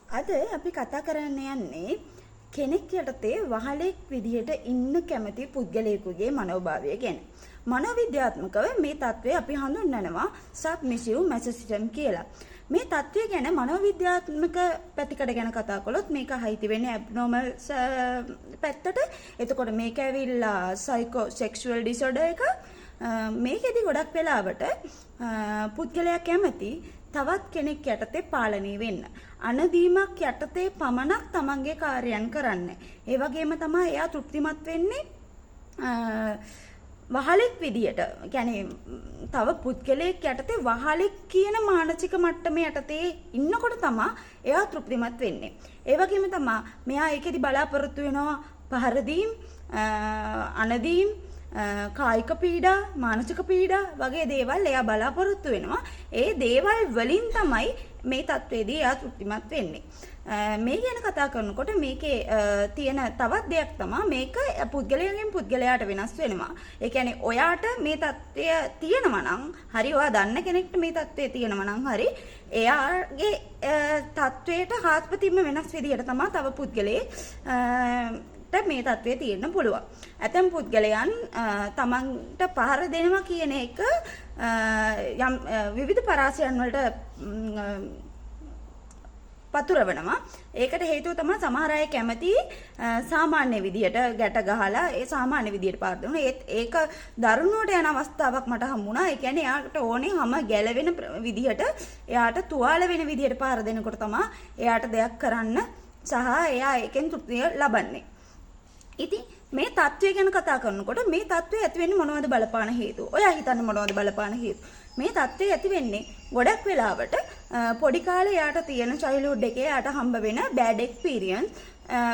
අද අපි කතා කරන්න යන්නේ කෙනෙක් යටතේ වහලෙක් විදියට ඉන්න කැමති පුද්ගලයෙකුගේ මනෝභාවය ගැන. මනෝවිද්‍යාත්මකව මේ தત્ත්වය අපි හඳුන්වනවා සබ්මිසිව් මැසොසිසම් කියලා. මේ தત્ත්වය ගැන මනෝවිද්‍යාත්මක පැතිකඩ ගැන කතා කළොත් මේක අයිති වෙන්නේ ඇබ්නෝමල් පැත්තට. එතකොට මේක ඇවිල්ලා සයිකෝ සෙක්ෂුවල් ඩිසෝඩර් එක. මේකෙදි ගොඩක් වෙලාවට පුද්ගලයා කැමති තවත් කෙනෙක් යටතේ පාලනය වෙන්න. අනදීමක් යටතේ පමණක් තමන්ගේ කාර්යයන් කරන්න. ඒ වගේම තමයි එයා තෘප්තිමත් වෙන්නේ වහලෙක් විදියට. කියන්නේ තව පුද්ගලයෙක් යටතේ වහලෙක් කියන මානසික මට්ටම යටතේ ඉන්නකොට තමයි එයා තෘප්තිමත් වෙන්නේ. ඒ වගේම තමයි මෙයා ඒකෙදි බලාපොරොත්තු වෙනවා පහර දීම්, අනදීම්, කායික පීඩා, මානසික පීඩා වගේ දේවල් එයා බලාපොරොත්තු වෙනවා. ඒ දේවල් වලින් තමයි මේ தത്വෙදී එයා තෘප්තිමත් වෙන්නේ. මේ ගැන කතා කරනකොට මේකේ තියෙන තවත් දෙයක් තමයි මේක පුද්ගලයාගෙන් පුද්ගලයාට වෙනස් වෙනවා. ඒ කියන්නේ ඔයාට මේ தത്വය තියෙනවා නම් හරි, ඔයා දන්න කෙනෙක්ට මේ தത്വය තියෙනවා නම් හරි, එයාගේ தത്വයට හාත්පසින්ම වෙනස් විදියට තමයි තව පුද්ගලයෙක් මේ தત્ත්වය තියෙන්න පුළුවන්. ඇතම් පුද්ගලයන් තමන්ට පහර දෙනවා කියන එක යම් විවිධ පරාසයන් වලට පතුරවනවා. ඒකට හේතුව තමයි සමහර අය කැමති සාමාන්‍ය විදියට ගැට ගහලා ඒ සාමාන්‍ය විදියට පාර දෙනවා. ඒක දරුණුවට යන අවස්ථාවක් මට හම්බුණා. ඒ කියන්නේ එයාට ඕනේ හැම ගැලවෙන විදියට, එයාට තුවාල වෙන විදියට පාර දෙනකොට තමයි එයාට දෙයක් කරන්න සහ එයා ඒකෙන් තෘප්තිය ලබන්නේ. ඉතින් මේ தત્ත්වය ගැන කතා කරනකොට මේ தત્ත්වය ඇති වෙන්නේ මොනවද බලපාන හේතු? ඔයා හිතන්නේ මොනවද බලපාන හේතු? මේ தત્ත්වය ඇති වෙන්නේ ගොඩක් වෙලාවට පොඩි කාලේ යාට තියෙන චයිල්ඩ්හුඩ් එකේ යාට හම්බ වෙන බෑඩ් එක්ස්පීරියන්ස්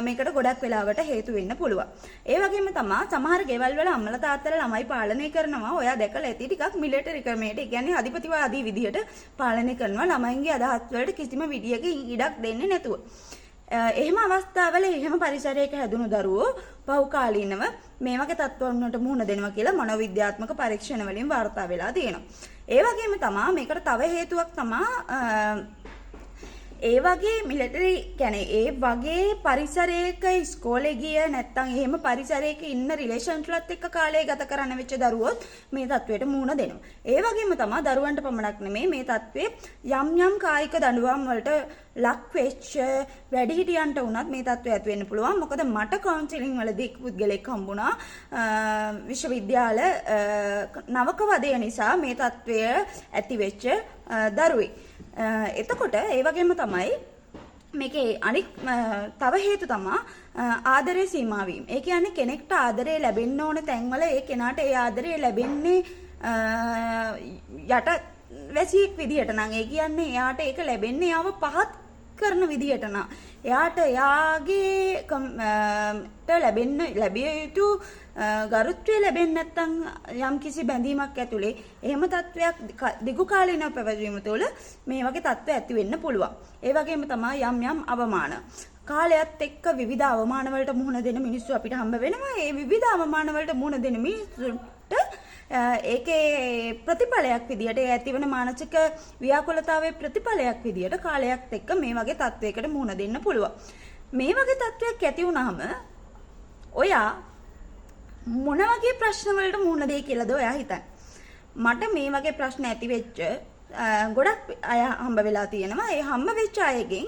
මේකට ගොඩක් වෙලාවට හේතු වෙන්න පුළුවන්. ඒ වගේම තමයි සමහර ගෙවල් වල අම්මලා තාත්තලා ළමයි පාලනය කරනවා. ඔයා දැකලා ඇති ටිකක් මිලිටරි ක්‍රමයට, ඒ කියන්නේ අධිපතිවාදී විදියට පාලනය කරනවා. ළමයින්ගේ අදහස් වලට කිසිම විදියක ඉඩක් දෙන්නේ නැතුව. එහෙම අවස්ථාවල එහෙම පරිසරයක හැදුණු දරුවෝ පෞකාලීනව මේ වගේ තත්ත්වයන් වලට මුහුණ දෙනවා කියලා මනෝවිද්‍යාත්මක පරීක්ෂණ වලින් වාර්තා වෙලා තියෙනවා. ඒ වගේම තමයි මේකට තව හේතුවක් තමයි ඒ වගේ මිලිටරි කියන්නේ ඒ වගේ පරිසරයක ඉස්කෝලේ ගිය නැත්නම් එහෙම පරිසරයක ඉන්න රිලේෂන්ස්ලත් එක්ක කාලය ගත කරන්න වෙච්ච දරුවොත් මේ තත්වයට මුහුණ දෙනවා. ඒ වගේම තමයි දරුවන්ට පමණක් නෙමෙයි මේ තත්වේ යම් යම් කායික දඬුවම් වලට ලක් වෙච්ච වැඩිහිටියන්ට වුණත් මේ තත්ත්වය ඇති වෙන්න පුළුවන්. මොකද මට කවුන්සලින් වලදී පුද්ගලෙක් හම්බුණා විශ්වවිද්‍යාල නවක වදය නිසා මේ තත්ත්වය ඇති වෙච්ච දරුවෙක්. එතකොට ඒ වගේම තමයි මේකේ අනික් තව හේතු තමයි ආදරේ සීමා වීම. ඒ කියන්නේ කෙනෙක්ට ආදරේ ලැබෙන්න ඕන තැන්වල ඒ කෙනාට ඒ ආදරේ ලැබෙන්නේ යට වැසියෙක් විදියට නම්, ඒ කියන්නේ එයාට ඒක ලැබෙන්නේ යාව පහත් කරන විදියට නම්, එයාට එයාගේ ලැබිය යුතු ගරුත්වය ලැබෙන්නේ නැත්නම් යම් කිසි බැඳීමක් ඇතුලේ එහෙම තත්වයක් දිගු කාලීනව පැවැත්වීම තුළ මේ වගේ තත්ත්ව ඇති වෙන්න පුළුවන්. ඒ වගේම තමයි යම් යම් අවමාන. කාලයත් එක්ක විවිධ අවමාන වලට මුහුණ දෙන මිනිස්සු අපිට හම්බ වෙනවා. ඒ විවිධ අවමාන වලට මුහුණ දෙන මිනිස්සුන්ට ඒකේ ප්‍රතිඵලයක් විදියට, ඒ ඇතිවන මානසික ව්‍යාකූලතාවයේ ප්‍රතිඵලයක් විදියට කාලයක් එක්ක මේ වගේ තත්වයකට මුහුණ දෙන්න පුළුවන්. මේ වගේ තත්වයක් ඇති වුනහම ඔයා මොන වගේ ප්‍රශ්න වලට මුහුණ දෙයි කියලාද ඔයා හිතන්නේ? මට මේ වගේ ප්‍රශ්න ඇති වෙච්ච ගොඩක් අය හම්බ වෙලා තියෙනවා. ඒ හම්බ වෙච්ච අයගෙන්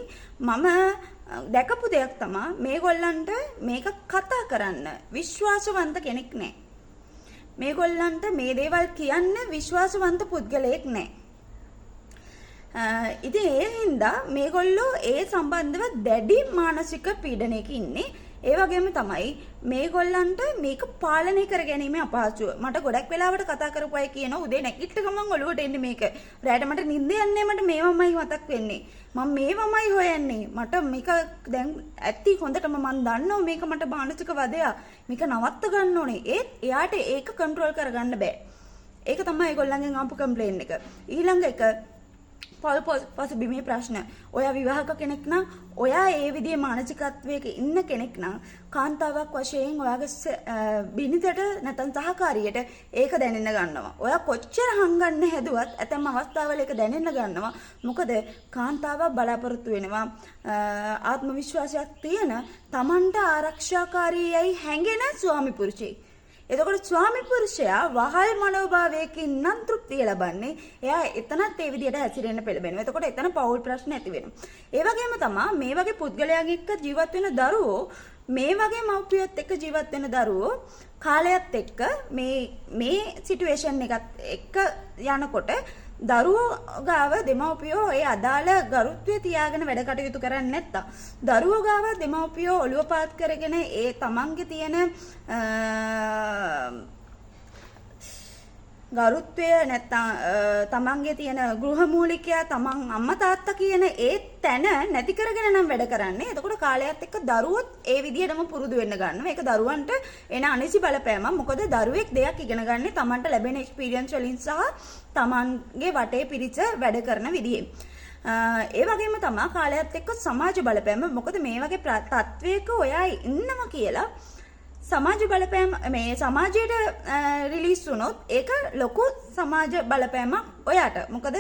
මම දැකපු දෙයක් තමයි මේගොල්ලන්ට මේක කතා කරන්න විශ්වාසවන්ත කෙනෙක් නැහැ. මේගොල්ලන්ට මේ දේවල් කියන්න විශ්වාසවන්ත පුද්ගලයෙක් නැහැ. ඉතින් ඒ හින්දා මේගොල්ලෝ ඒ සම්බන්ධව දැඩි මානසික පීඩනයක ඉන්නේ. ඒ වගේම තමයි මේගොල්ලන්ට මේක පාලනය කර ගැනීම අපහසුව. මට ගොඩක් වෙලාවට කතා කරපු අය කියනවා උදේ නැගිට ගමන් ඔළුවට එන්නේ මේක. රැට මට නිින්ද යන්නේ, මට මේවමයි මතක් වෙන්නේ. මම මේවමයි හොයන්නේ. මට මේක දැන් ඇත්ති හොඳටම මම දන්නවා මේක මට මානසික වදයක්. මේක නවත්ත ගන්න ඕනේ. ඒත් එයාට ඒක කන්ට්‍රෝල් කරගන්න බෑ. ඒක තමයි ඒගොල්ලන්ගෙන් ආපු කම්ප්ලේන් එක. ඊළඟ එක පසුබිමේ ප්‍රශ්න. ඔයා විවාහක කෙනෙක් නම් ඔයා ඒ විදිහේ මානසිකත්වයක ඉන්න කෙනෙක් නම් කාන්තාවක් වශයෙන් ඔයාගේ බිනිතට නැත්නම් සහකාරියට ඒක දැනෙන්න ගන්නවා. ඔයා කොච්චර හංගන්න හැදුවත් ඇතැම් අවස්ථාවල ඒක දැනෙන්න ගන්නවා. මොකද කාන්තාවක් බලාපොරොත්තු වෙනවා ආත්ම විශ්වාසයක් තියෙන Tamanට ආරක්ෂාකාරීයයි හැඟෙන ස්වාමි පුරුෂයෙක්. එතකොට ස්වාමි පුරුෂයා වහල් මනෝභාවයකින් නම් තෘප්තිය ලබන්නේ. එයා එතනත් ඒ විදිහට හැසිරෙන්න පෙළඹෙනවා. එතකොට එතන පෞල් ප්‍රශ්න ඇති වෙනවා. ඒ වගේම තමයි මේ වගේ පුද්ගලයන් එක්ක ජීවත් වෙන දරුවෝ මේ වගේ මව්පියොත් එක්ක ජීවත් වෙන දරුවෝ කාලයත් එක්ක මේ සිටුේෂන් එකත් එක්ක යනකොට දරුවෝ ගාව දෙමව්පියෝ ඒ අදාළ ගරුත්වය තියාගෙන වැඩ කටයුතු කරන්නේ නැත්තම් දරුවෝ ගාව දෙමව්පියෝ ඔළුව පාත් කරගෙන ඒ තමන්ගේ තියෙන ගරුත්වය නැත්තම් තමන්ගේ තියෙන ගෘහමූලිකයා තමන් අම්මා තාත්තා කියන ඒ තැන නැති කරගෙන නම් වැඩ කරන්නේ. එතකොට කාලයත් එක්ක දරුවොත් ඒ විදිහටම පුරුදු වෙන්න ගන්නවා. ඒක දරුවන්ට එන අනිසි බලපෑමක්. මොකද දරුවෙක් දෙයක් ඉගෙන ගන්නේ තමන්ට ලැබෙන එක්ස්පීරියන්ස් වලින් සහ තමන්ගේ වටේ පිරිස වැඩ කරන විදිහෙන්. ඒ වගේම තමයි කාලයත් එක්ක සමාජ බලපෑම. මොකද මේ වගේ තත්වයක ඔයා ඉන්නවා කියලා සමාජ බලපෑම මේ සමාජයට රිලීස් වුණොත් ඒක ලොකු සමාජ බලපෑමක් ඔයාට. මොකද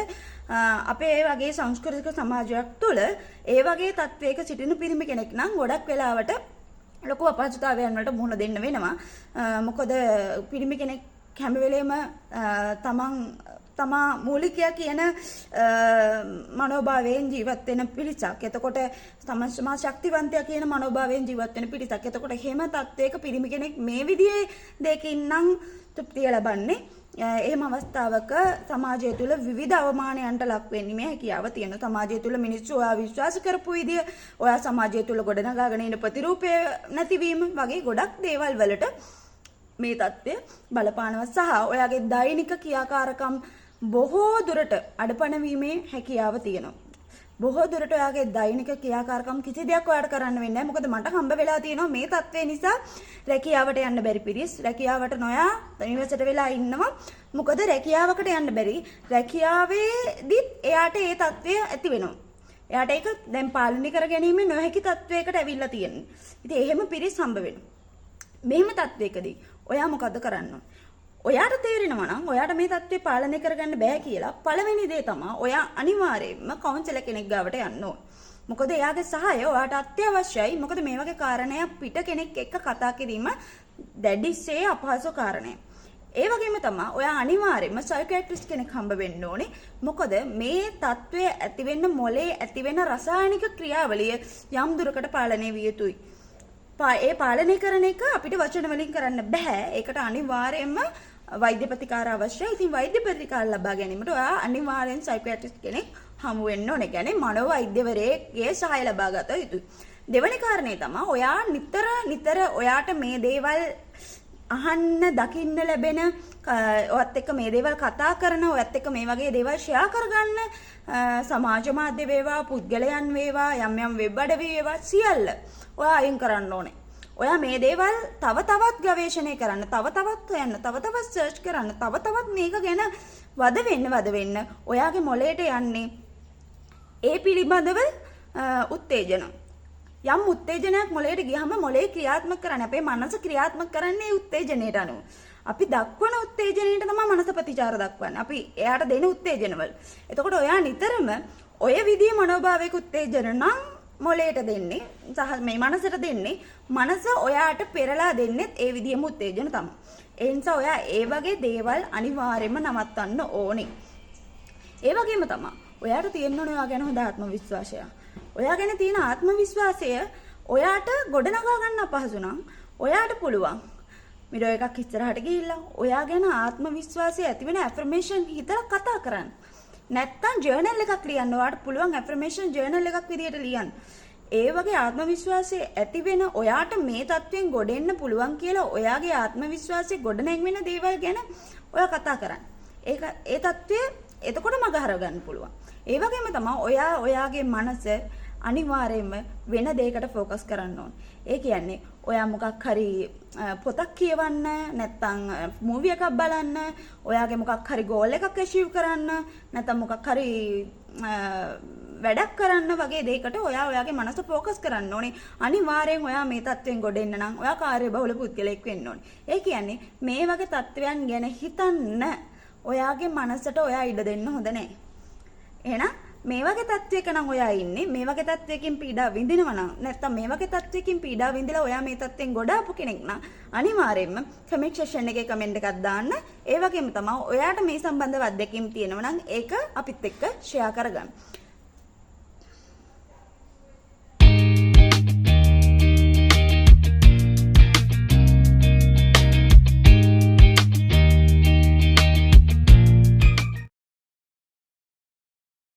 අපේ වගේ සංස්කෘතික සමාජයක් තුළ ඒ වගේ තත්වයක සිටින පිරිමි කෙනෙක් නම් ගොඩක් වෙලාවට ලොකු අපහසුතාවයන් වලට මුහුණ දෙන්න වෙනවා. මොකද පිරිමි කෙනෙක් හැම වෙලේම තමා මූලිකයා කියන මනෝභාවයෙන් ජීවත් වෙන පිරිසක්. එතකොට තමා ශක්තිවන්තයා කියන මනෝභාවයෙන් ජීවත් වෙන පිරිසක්. එතකොට එහෙම තත්වයක පිරිමි කෙනෙක් මේ විදිහේ දෙකින් නම් තෘප්තිය ලබන්නේ. එහෙම අවස්ථාවක සමාජය තුළ විවිධ අවමානයන්ට ලක් වෙන්නේ මේ හැකියාව තියෙනවා. සමාජය තුළ මිනිස්සු ඔයා විශ්වාස කරපු විදිය, ඔයා සමාජය තුළ ගොඩනගාගෙන ඉන්න ප්‍රතිරූපය නැතිවීම වගේ ගොඩක් දේවල් වලට මේ தත්ත්වය බලපානවා. සහ ඔයාගේ දෛනික ක්‍රියාකාරකම් බොහෝ දුරට අඩපණ වීමේ හැකියාව තියෙනවා. බොහෝ දුරට ඔයාගේ දෛනික ක්‍රියාකාරකම් කිසි දෙයක් ඔයාට කරන්න වෙන්නේ නැහැ. මොකද මට හම්බ වෙලා තියෙනවා මේ தත්ත්වය නිසා රැකියාවට යන්න බැරි පිරිස්. රැකියාවට නොයා නිවසට වෙලා ඉන්නවා. මොකද රැකියාවකට යන්න බැරි. රැකියාවේදීත් එයාට ඒ தත්ත්වය ඇති වෙනවා. එයාට ඒක දැන් පාලනය කර ගැනීම නොහැකි තත්වයකට ඇවිල්ලා තියෙනවා. ඉතින් එහෙම පිරිස් හම්බ වෙනවා. මෙහෙම තත්වයකදී ඔයා මොකද කරන්න ඕන? ඔයාට තේරෙනවා නම් ඔයාට මේ தත්ත්වය පාලනය කරගන්න බෑ කියලා පළවෙනි දේ තමයි ඔයා අනිවාර්යයෙන්ම කවුන්සලර් කෙනෙක් ගාවට යන්න ඕන. මොකද එයාගේ සහාය ඔයාට අත්‍යවශ්‍යයි. මොකද මේ වගේ කාරණයක් පිට කෙනෙක් එක්ක කතා කිරීම දැඩිසේ අපහසු කාරණයක්. ඒ වගේම තමයි ඔයා අනිවාර්යයෙන්ම සයිකියාට්‍රිස්ට් කෙනෙක් හම්බ වෙන්න ඕනේ. මොකද මේ தත්ත්වය ඇති වෙන්න මොලේ ඇති වෙන රසායනික ක්‍රියාවලිය යම් දුරකට පාලනය විය යුතුයි. ඒ පාලනය කරන එක අපිට වචන වලින් කරන්න බෑ. ඒකට අනිවාර්යයෙන්ම වෛද්‍ය ප්‍රතිකාර අවශ්‍යයි. ඉතින් වෛද්‍ය ප්‍රතිකාර ලබා ගැනීමට ඔයා අනිවාර්යෙන් සයිකියාට්‍රිස්ට් කෙනෙක් හමු වෙන්න ඕනේ. කියන්නේ මනෝවෛද්‍යවරයෙක්ගේ සහාය ලබා ගත යුතුයි. දෙවෙනි කාරණේ තමයි ඔයා නිතර ඔයාට මේ දේවල් අහන්න දකින්න ලැබෙන ඔයත් එක්ක මේ දේවල් කතා කරන ඔයත් එක්ක මේ වගේ දේවල් ෂෙයා කරගන්න සමාජ මාධ්‍ය වේවා පුද්ගලයන් වේවා යම් වෙබ් අඩවි වේවා සියල්ල ඔයා අයින් කරන්න ඕනේ. ඔයා මේ දේවල් තව තවත් ගවේෂණය කරන්න, තව තවත් හොයන්න, තව තවත් සර්ච් කරන්න, තව තවත් මේක ගැන වද වෙන්න ඔයාගේ මොළයට යන්නේ ඒ පිළිබඳව උත්තේජන. යම් උත්තේජනයක් මොළයට ගියහම මොළේ ක්‍රියාත්මක කරන්නේ අපේ මනස ක්‍රියාත්මක කරන්නේ උත්තේජනයට අනුව. අපි දක්වන උත්තේජනයට තමයි මනස ප්‍රතිචාර දක්වන්නේ. අපි එයාට දෙන උත්තේජනවල. එතකොට ඔයා නිතරම ඔය විදිහේ මනෝභාවයක උත්තේජන නම් මොළයට දෙන්නේ සහ මේ මනසට දෙන්නේ. මනස ඔයාට පෙරලා දෙන්නේ ඒ විදිහම උත්තේජන තමයි. ඒ නිසා ඔයා ඒ වගේ දේවල් අනිවාර්යයෙන්ම නවත්තන්න ඕනේ. ඒ වගේම තමයි ඔයාට තියෙන්න ඕනේ ඔයා ගැන හොඳ ආත්ම විශ්වාසය. ඔයා ගැන තියෙන ආත්ම විශ්වාසය ඔයාට ගොඩනගා ගන්න අපහසු නම් ඔයාට පුළුවන් මිරෝ එකක් ඉස්සරහට ගිහිල්ලා ඔයා ගැන ආත්ම විශ්වාසය ඇති වෙන ඇෆර්මේෂන් හිතලා කතා කරන්න. නැත්තම් ජර්නල් එකක් ලියන්න. ඔයාට පුළුවන් ඇෆර්මේෂන් ජර්නල් එකක් විදියට ලියන්න. ඒ වගේ ආත්ම විශ්වාසය ඇති වෙන ඔයාට මේ தත්වෙන් ගොඩ එන්න පුළුවන් කියලා ඔයාගේ ආත්ම විශ්වාසය ගොඩ නැංවෙන දේවල් ගැන ඔයා කතා කරන්න. ඒ தත්වය එතකොට මග හරව ගන්න පුළුවන්. ඒ වගේම තමයි ඔයාගේ මනස අනිවාර්යයෙන්ම වෙන දෙයකට ફોකස් කරන්න ඕන. ඒ කියන්නේ ඔයා මොකක් හරි පොතක් කියවන්න නැත්නම් මූවි එකක් බලන්න, ඔයාගේ මොකක් හරි ගෝල් එකක් ඇචීව් කරන්න, නැත්නම් මොකක් හරි වැඩක් කරන්න වගේ දෙයකට ඔයාගේ මනස ફોකස් කරන්න ඕනේ. අනිවාර්යෙන් ඔයා මේ තත්ත්වෙන් ගොඩ එන්න නම් ඔයා කාර්යබහුල පුද්ගලෙක් වෙන්න ඕනේ. ඒ කියන්නේ මේ වගේ තත්ත්වයන් ගැන හිතන්න ඔයාගේ මනසට ඔයා ඉඩ දෙන්න හොඳ නැහැ. එහෙනම් මේ වගේ තත්ත්වයක නම් ඔයා ඉන්නේ, මේ වගේ තත්ත්වයකින් පීඩා විඳිනවා නම්, නැත්නම් මේ වගේ තත්ත්වයකින් පීඩා විඳලා ඔයා මේ තත්ත්වෙන් ගොඩ ආපු කෙනෙක් නම් අනිවාර්යයෙන්ම කමෙන්ට් සෙක්ෂන් එකේ කමෙන්ට් එකක් දාන්න. ඒ වගේම තමයි ඔයාට මේ සම්බන්ධව අත්දැකීම් තියෙනවා නම් ඒක අපිත් එක්ක ෂෙයා කරගන්න.